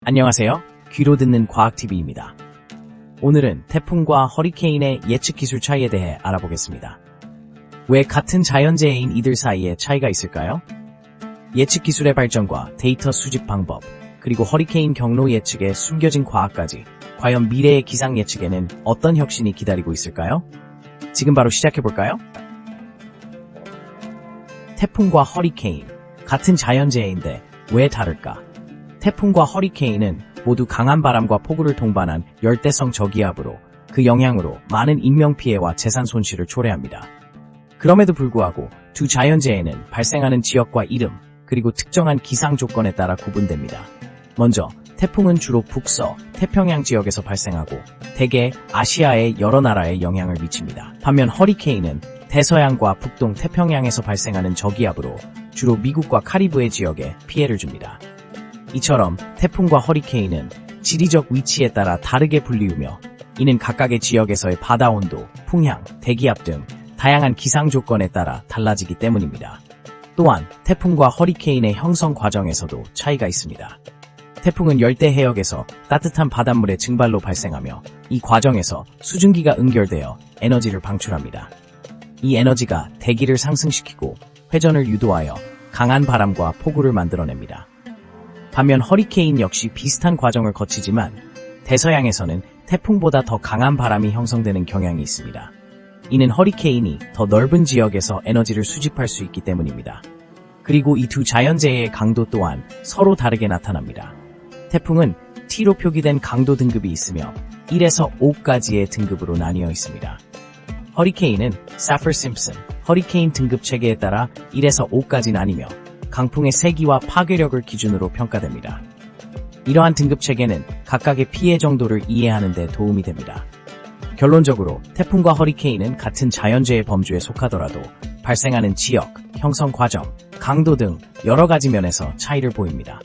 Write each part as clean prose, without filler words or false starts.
안녕하세요. 귀로 듣는 과학TV입니다. 오늘은 태풍과 허리케인의 예측 기술 차이에 대해 알아보겠습니다. 왜 같은 자연재해인 이들 사이에 차이가 있을까요? 예측 기술의 발전과 데이터 수집 방법, 그리고 허리케인 경로 예측의 숨겨진 과학까지 과연 미래의 기상 예측에는 어떤 혁신이 기다리고 있을까요? 지금 바로 시작해볼까요? 태풍과 허리케인, 같은 자연재해인데 왜 다를까? 태풍과 허리케인은 모두 강한 바람과 폭우를 동반한 열대성 저기압으로 그 영향으로 많은 인명피해와 재산 손실을 초래합니다. 그럼에도 불구하고 두 자연재해는 발생하는 지역과 이름, 그리고 특정한 기상 조건에 따라 구분됩니다. 먼저 태풍은 주로 북서, 태평양 지역에서 발생하고 대개 아시아의 여러 나라에 영향을 미칩니다. 반면 허리케인은 대서양과 북동 태평양에서 발생하는 저기압으로 주로 미국과 카리브해 지역에 피해를 줍니다. 이처럼 태풍과 허리케인은 지리적 위치에 따라 다르게 불리우며 이는 각각의 지역에서의 바다 온도, 풍향, 대기압 등 다양한 기상 조건에 따라 달라지기 때문입니다. 또한 태풍과 허리케인의 형성 과정에서도 차이가 있습니다. 태풍은 열대 해역에서 따뜻한 바닷물의 증발로 발생하며 이 과정에서 수증기가 응결되어 에너지를 방출합니다. 이 에너지가 대기를 상승시키고 회전을 유도하여 강한 바람과 폭우를 만들어냅니다. 반면 허리케인 역시 비슷한 과정을 거치지만 대서양에서는 태풍보다 더 강한 바람이 형성되는 경향이 있습니다. 이는 허리케인이 더 넓은 지역에서 에너지를 수집할 수 있기 때문입니다. 그리고 이 두 자연재해의 강도 또한 서로 다르게 나타납니다. 태풍은 T로 표기된 강도 등급이 있으며 1에서 5까지의 등급으로 나뉘어 있습니다. 허리케인은 사퍼-심슨, 허리케인 등급 체계에 따라 1에서 5까지 나뉘며 강풍의 세기와 파괴력을 기준으로 평가됩니다. 이러한 등급 체계는 각각의 피해 정도를 이해하는 데 도움이 됩니다. 결론적으로 태풍과 허리케인은 같은 자연재해 범주에 속하더라도 발생하는 지역, 형성 과정, 강도 등 여러 가지 면에서 차이를 보입니다.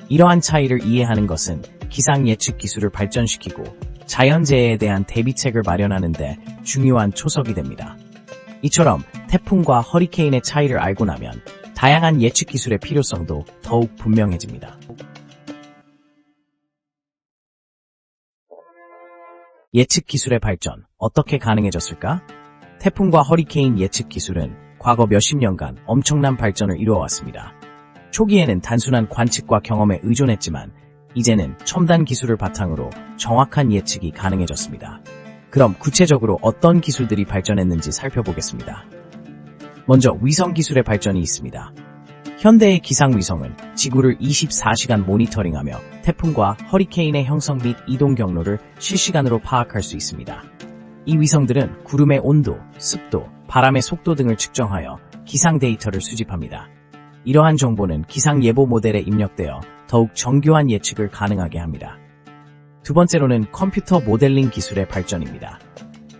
이러한 차이를 이해하는 것은 기상 예측 기술을 발전시키고 자연재해에 대한 대비책을 마련하는 데 중요한 초석이 됩니다. 이처럼 태풍과 허리케인의 차이를 알고 나면 다양한 예측 기술의 필요성도 더욱 분명해집니다. 예측 기술의 발전, 어떻게 가능해졌을까? 태풍과 허리케인 예측 기술은 과거 몇십 년간 엄청난 발전을 이루어왔습니다. 초기에는 단순한 관측과 경험에 의존했지만 이제는 첨단 기술을 바탕으로 정확한 예측이 가능해졌습니다. 그럼 구체적으로 어떤 기술들이 발전했는지 살펴보겠습니다. 먼저 위성 기술의 발전이 있습니다. 현대의 기상위성은 지구를 24시간 모니터링하며 태풍과 허리케인의 형성 및 이동 경로를 실시간으로 파악할 수 있습니다. 이 위성들은 구름의 온도, 습도, 바람의 속도 등을 측정하여 기상 데이터를 수집합니다. 이러한 정보는 기상 예보 모델에 입력되어 더욱 정교한 예측을 가능하게 합니다. 두 번째로는 컴퓨터 모델링 기술의 발전입니다.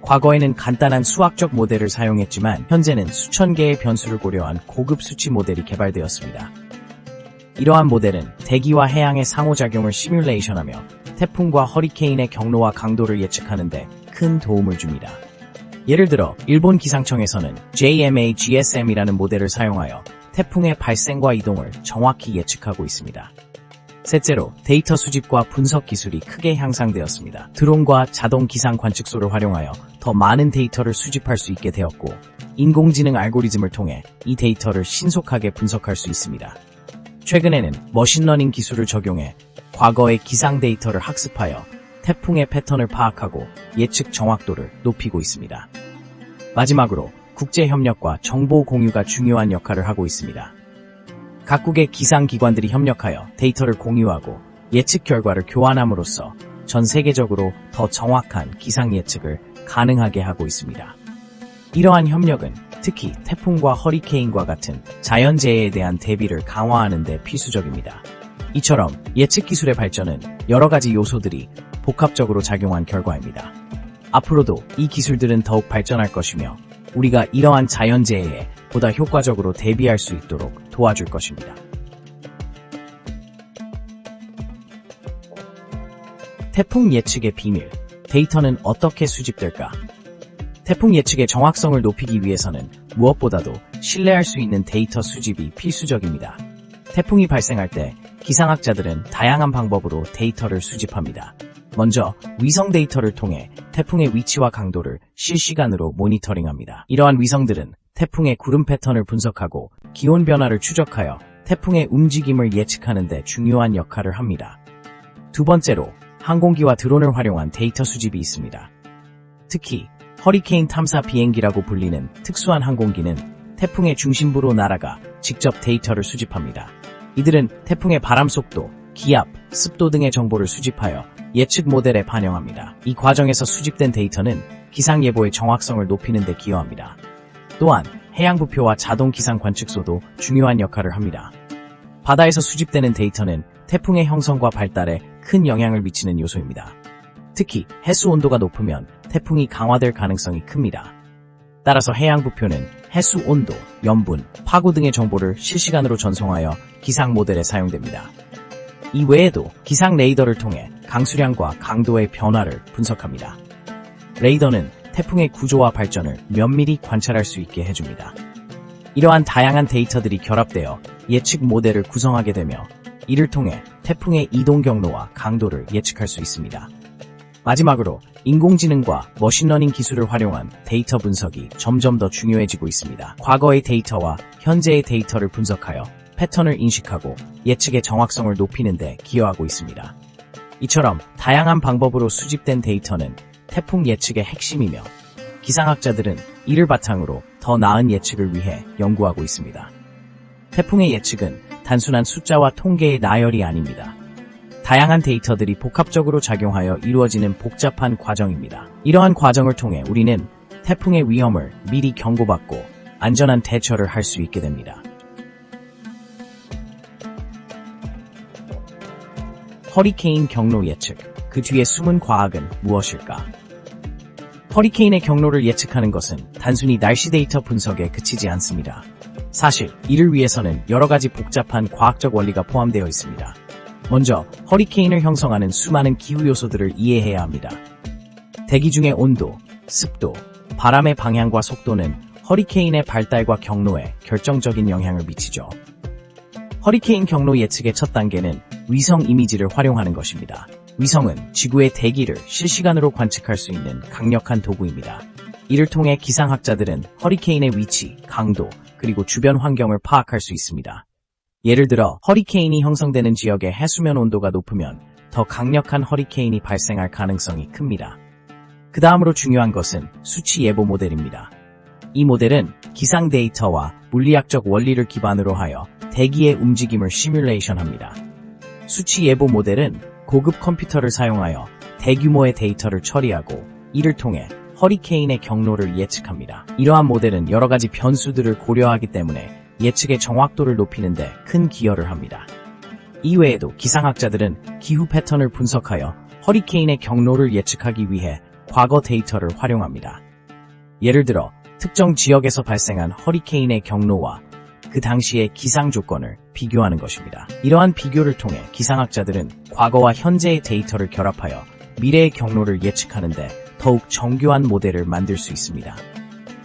과거에는 간단한 수학적 모델을 사용했지만 현재는 수천 개의 변수를 고려한 고급 수치 모델이 개발되었습니다. 이러한 모델은 대기와 해양의 상호작용을 시뮬레이션하며 태풍과 허리케인의 경로와 강도를 예측하는 데 큰 도움을 줍니다. 예를 들어 일본 기상청에서는 JMA-GSM이라는 모델을 사용하여 태풍의 발생과 이동을 정확히 예측하고 있습니다. 셋째로 데이터 수집과 분석 기술이 크게 향상되었습니다. 드론과 자동 기상 관측소를 활용하여 더 많은 데이터를 수집할 수 있게 되었고 인공지능 알고리즘을 통해 이 데이터를 신속하게 분석할 수 있습니다. 최근에는 머신러닝 기술을 적용해 과거의 기상 데이터를 학습하여 태풍의 패턴을 파악하고 예측 정확도를 높이고 있습니다. 마지막으로 국제협력과 정보 공유가 중요한 역할을 하고 있습니다. 각국의 기상기관들이 협력하여 데이터를 공유하고 예측 결과를 교환함으로써 전 세계적으로 더 정확한 기상 예측을 가능하게 하고 있습니다. 이러한 협력은 특히 태풍과 허리케인과 같은 자연재해에 대한 대비를 강화하는 데 필수적입니다. 이처럼 예측 기술의 발전은 여러 가지 요소들이 복합적으로 작용한 결과입니다. 앞으로도 이 기술들은 더욱 발전할 것이며 우리가 이러한 자연재해에 보다 효과적으로 대비할 수 있도록 도와줄 것입니다. 태풍 예측의 비밀, 데이터는 어떻게 수집될까? 태풍 예측의 정확성을 높이기 위해서는 무엇보다도 신뢰할 수 있는 데이터 수집이 필수적입니다. 태풍이 발생할 때 기상학자들은 다양한 방법으로 데이터를 수집합니다. 먼저 위성 데이터를 통해 태풍의 위치와 강도를 실시간으로 모니터링합니다. 이러한 위성들은 태풍의 구름 패턴을 분석하고 기온 변화를 추적하여 태풍의 움직임을 예측하는 데 중요한 역할을 합니다. 두 번째로 항공기와 드론을 활용한 데이터 수집이 있습니다. 특히 허리케인 탐사 비행기라고 불리는 특수한 항공기는 태풍의 중심부로 날아가 직접 데이터를 수집합니다. 이들은 태풍의 바람 속도, 기압, 습도 등의 정보를 수집하여 예측 모델에 반영합니다. 이 과정에서 수집된 데이터는 기상 예보의 정확성을 높이는 데 기여합니다. 또한 해양부표와 자동 기상 관측소도 중요한 역할을 합니다. 바다에서 수집되는 데이터는 태풍의 형성과 발달에 큰 영향을 미치는 요소입니다. 특히 해수 온도가 높으면 태풍이 강화될 가능성이 큽니다. 따라서 해양부표는 해수 온도, 염분, 파고 등의 정보를 실시간으로 전송하여 기상 모델에 사용됩니다. 이 외에도 기상 레이더를 통해 강수량과 강도의 변화를 분석합니다. 레이더는 태풍의 구조와 발전을 면밀히 관찰할 수 있게 해줍니다. 이러한 다양한 데이터들이 결합되어 예측 모델을 구성하게 되며 이를 통해 태풍의 이동 경로와 강도를 예측할 수 있습니다. 마지막으로 인공지능과 머신러닝 기술을 활용한 데이터 분석이 점점 더 중요해지고 있습니다. 과거의 데이터와 현재의 데이터를 분석하여 패턴을 인식하고 예측의 정확성을 높이는 데 기여하고 있습니다. 이처럼 다양한 방법으로 수집된 데이터는 태풍 예측의 핵심이며 기상학자들은 이를 바탕으로 더 나은 예측을 위해 연구하고 있습니다. 태풍의 예측은 단순한 숫자와 통계의 나열이 아닙니다. 다양한 데이터들이 복합적으로 작용하여 이루어지는 복잡한 과정입니다. 이러한 과정을 통해 우리는 태풍의 위험을 미리 경고받고 안전한 대처를 할 수 있게 됩니다. 허리케인 경로 예측, 그 뒤에 숨은 과학은 무엇일까? 허리케인의 경로를 예측하는 것은 단순히 날씨 데이터 분석에 그치지 않습니다. 사실 이를 위해서는 여러 가지 복잡한 과학적 원리가 포함되어 있습니다. 먼저 허리케인을 형성하는 수많은 기후 요소들을 이해해야 합니다. 대기 중의 온도, 습도, 바람의 방향과 속도는 허리케인의 발달과 경로에 결정적인 영향을 미치죠. 허리케인 경로 예측의 첫 단계는 위성 이미지를 활용하는 것입니다. 위성은 지구의 대기를 실시간으로 관측할 수 있는 강력한 도구입니다. 이를 통해 기상학자들은 허리케인의 위치, 강도, 그리고 주변 환경을 파악할 수 있습니다. 예를 들어 허리케인이 형성되는 지역의 해수면 온도가 높으면 더 강력한 허리케인이 발생할 가능성이 큽니다. 그 다음으로 중요한 것은 수치 예보 모델입니다. 이 모델은 기상 데이터와 물리학적 원리를 기반으로 하여 대기의 움직임을 시뮬레이션합니다. 수치 예보 모델은 고급 컴퓨터를 사용하여 대규모의 데이터를 처리하고 이를 통해 허리케인의 경로를 예측합니다. 이러한 모델은 여러 가지 변수들을 고려하기 때문에 예측의 정확도를 높이는 데 큰 기여를 합니다. 이외에도 기상학자들은 기후 패턴을 분석하여 허리케인의 경로를 예측하기 위해 과거 데이터를 활용합니다. 예를 들어 특정 지역에서 발생한 허리케인의 경로와 그 당시의 기상 조건을 비교하는 것입니다. 이러한 비교를 통해 기상학자들은 과거와 현재의 데이터를 결합하여 미래의 경로를 예측하는데 더욱 정교한 모델을 만들 수 있습니다.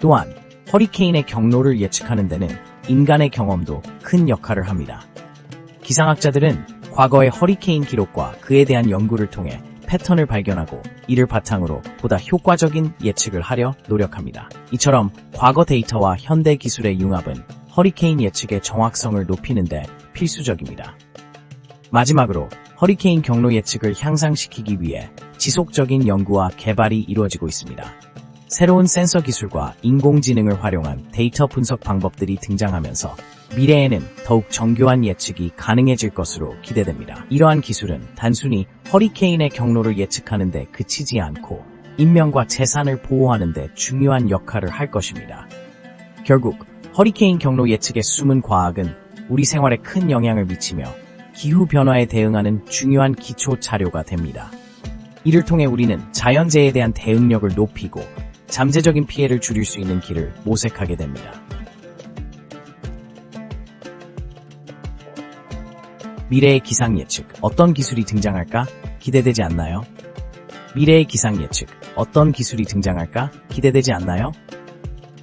또한 허리케인의 경로를 예측하는 데는 인간의 경험도 큰 역할을 합니다. 기상학자들은 과거의 허리케인 기록과 그에 대한 연구를 통해 패턴을 발견하고 이를 바탕으로 보다 효과적인 예측을 하려 노력합니다. 이처럼 과거 데이터와 현대 기술의 융합은 허리케인 예측의 정확성을 높이는 데 필수적입니다. 마지막으로 허리케인 경로 예측을 향상시키기 위해 지속적인 연구와 개발이 이루어지고 있습니다. 새로운 센서 기술과 인공지능을 활용한 데이터 분석 방법들이 등장하면서 미래에는 더욱 정교한 예측이 가능해질 것으로 기대됩니다. 이러한 기술은 단순히 허리케인의 경로를 예측하는 데 그치지 않고 인명과 재산을 보호하는 데 중요한 역할을 할 것입니다. 결국 허리케인 경로 예측의 숨은 과학은 우리 생활에 큰 영향을 미치며 기후 변화에 대응하는 중요한 기초 자료가 됩니다. 이를 통해 우리는 자연재해에 대한 대응력을 높이고 잠재적인 피해를 줄일 수 있는 길을 모색하게 됩니다. 미래의 기상 예측, 어떤 기술이 등장할까? 기대되지 않나요? 미래의 기상 예측, 어떤 기술이 등장할까? 기대되지 않나요?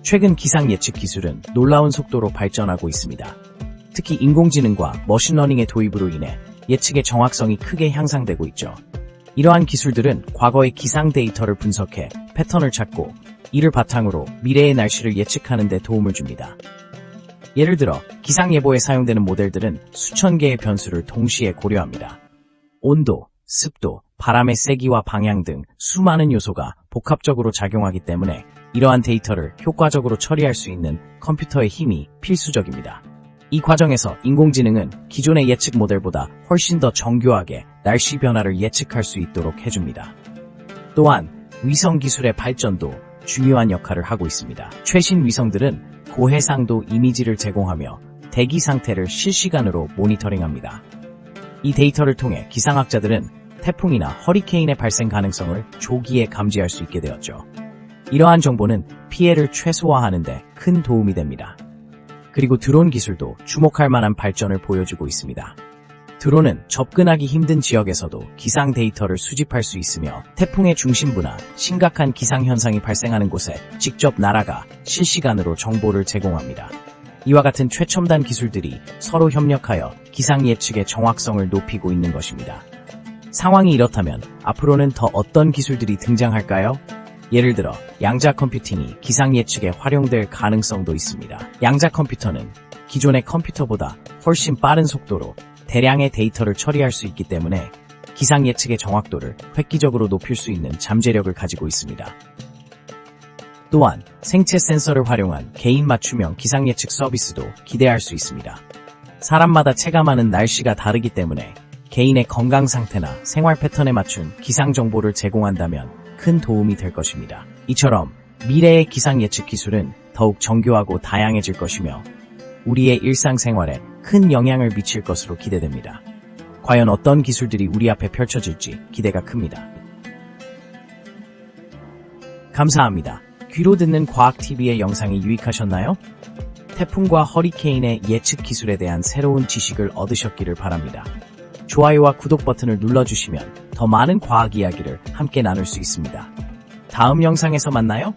최근 기상 예측 기술은 놀라운 속도로 발전하고 있습니다. 특히 인공지능과 머신러닝의 도입으로 인해 예측의 정확성이 크게 향상되고 있죠. 이러한 기술들은 과거의 기상 데이터를 분석해 패턴을 찾고 이를 바탕으로 미래의 날씨를 예측하는 데 도움을 줍니다. 예를 들어 기상 예보에 사용되는 모델들은 수천 개의 변수를 동시에 고려합니다. 온도, 습도, 바람의 세기와 방향 등 수많은 요소가 복합적으로 작용하기 때문에 이러한 데이터를 효과적으로 처리할 수 있는 컴퓨터의 힘이 필수적입니다. 이 과정에서 인공지능은 기존의 예측 모델보다 훨씬 더 정교하게 날씨 변화를 예측할 수 있도록 해줍니다. 또한 위성 기술의 발전도 중요한 역할을 하고 있습니다. 최신 위성들은 고해상도 이미지를 제공하며 대기 상태를 실시간으로 모니터링합니다. 이 데이터를 통해 기상학자들은 태풍이나 허리케인의 발생 가능성을 조기에 감지할 수 있게 되었죠. 이러한 정보는 피해를 최소화하는 데 큰 도움이 됩니다. 그리고 드론 기술도 주목할 만한 발전을 보여주고 있습니다. 드론은 접근하기 힘든 지역에서도 기상 데이터를 수집할 수 있으며 태풍의 중심부나 심각한 기상 현상이 발생하는 곳에 직접 날아가 실시간으로 정보를 제공합니다. 이와 같은 최첨단 기술들이 서로 협력하여 기상 예측의 정확성을 높이고 있는 것입니다. 상황이 이렇다면 앞으로는 더 어떤 기술들이 등장할까요? 예를 들어 양자 컴퓨팅이 기상 예측에 활용될 가능성도 있습니다. 양자 컴퓨터는 기존의 컴퓨터보다 훨씬 빠른 속도로 대량의 데이터를 처리할 수 있기 때문에 기상 예측의 정확도를 획기적으로 높일 수 있는 잠재력을 가지고 있습니다. 또한 생체 센서를 활용한 개인 맞춤형 기상 예측 서비스도 기대할 수 있습니다. 사람마다 체감하는 날씨가 다르기 때문에 개인의 건강 상태나 생활 패턴에 맞춘 기상 정보를 제공한다면 큰 도움이 될 것입니다. 이처럼 미래의 기상 예측 기술은 더욱 정교하고 다양해질 것이며 우리의 일상생활에 큰 영향을 미칠 것으로 기대됩니다. 과연 어떤 기술들이 우리 앞에 펼쳐질지 기대가 큽니다. 감사합니다. 귀로 듣는 과학TV의 영상이 유익하셨나요? 태풍과 허리케인의 예측 기술에 대한 새로운 지식을 얻으셨기를 바랍니다. 좋아요와 구독 버튼을 눌러주시면 더 많은 과학 이야기를 함께 나눌 수 있습니다. 다음 영상에서 만나요.